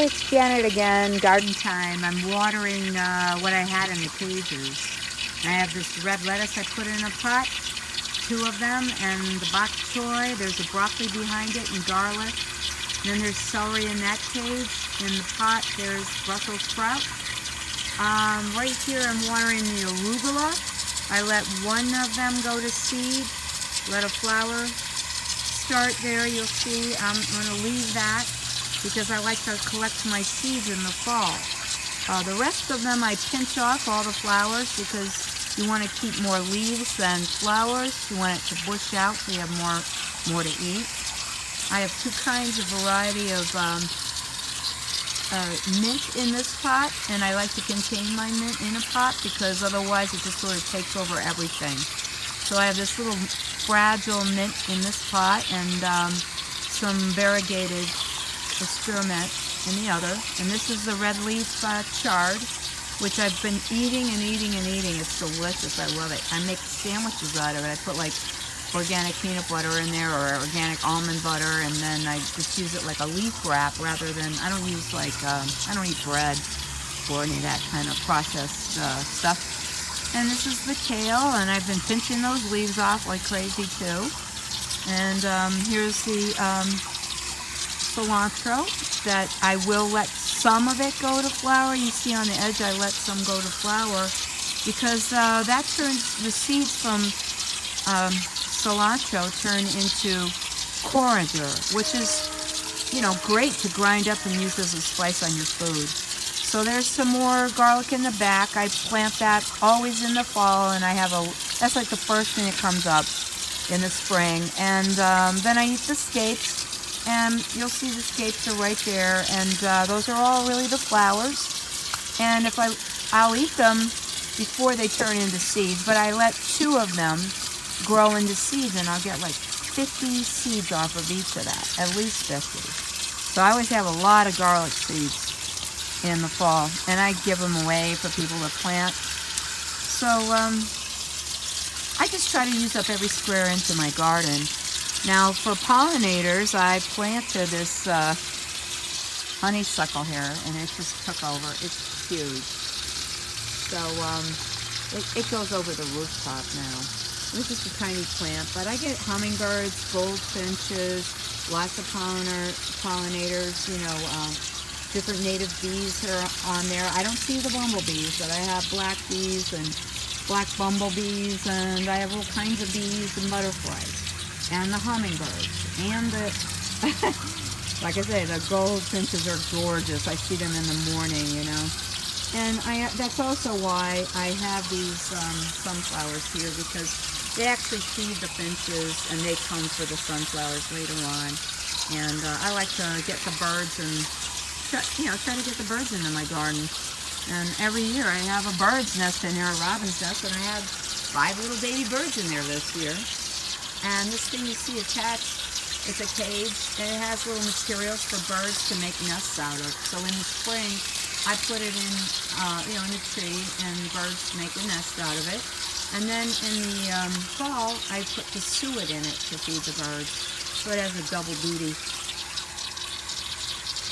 it's Janet again, garden time. I'm watering what I had in the cages. I have this red lettuce I put in a pot, two of them, and the bok choy. There's a broccoli behind it and garlic. Then there's celery in that cage. In the pot, there's Brussels sprouts. Right here, I'm watering the arugula. I let one of them go to seed, let a flower start there. You'll see I'm going to leave that because I like to collect my seeds in the fall. The rest of them I pinch off all the flowers because you want to keep more leaves than flowers. You want it to bush out so you have more to eat. I have two kinds of variety of mint in this pot, and I like to contain my mint in a pot because otherwise it just sort of takes over everything. So I have this little fragile mint in this pot and some variegated spearmint in the other. And this is the red leaf chard, which I've been eating and eating and eating. It's delicious. I love it. I make sandwiches out of it. I put like organic peanut butter in there or organic almond butter, and then I just use it like a leaf wrap rather than, I don't use like, I don't eat bread or any of that kind of processed stuff. And this is the kale, and I've been pinching those leaves off like crazy too. And here's the cilantro that I will let some of it go to flower. You see on the edge I let some go to flower because that turns the seeds from cilantro turn into coriander, which is, you know, great to grind up and use as a spice on your food. So there's some more garlic in the back. I plant that always in the fall, and I have that's like the first thing that comes up in the spring. And then I eat the scapes, and you'll see the scapes are right there, and those are all really the flowers. And if I'll eat them before they turn into seeds, but I let two of them grow into seeds, and I'll get like 50 seeds off of each of that, at least 50. So I always have a lot of garlic seeds in the fall, and I give them away for people to plant. So I just try to use up every square inch of my garden. Now for pollinators, I planted this honeysuckle here, and it just took over. It's huge. So it goes over the rooftop now. This is a tiny plant, but I get hummingbirds, goldfinches, lots of pollinators, you know, different native bees that are on there. I don't see the bumblebees, but I have black bees and black bumblebees, and I have all kinds of bees and butterflies, and the hummingbirds, and the, like I say, the goldfinches are gorgeous. I see them in the morning, you know. And that's also why I have these sunflowers here, because they actually feed the finches, and they come for the sunflowers later on. And I like to get the birds and try to get the birds into my garden. And every year I have a bird's nest in there, a robin's nest, and I had 5 little baby birds in there this year. And this thing you see attached, it's a cage, and it has little materials for birds to make nests out of. So in the spring, I put it in, in a tree, and birds make a nest out of it. And then in the fall, I put the suet in it to feed the birds. So it has a double duty.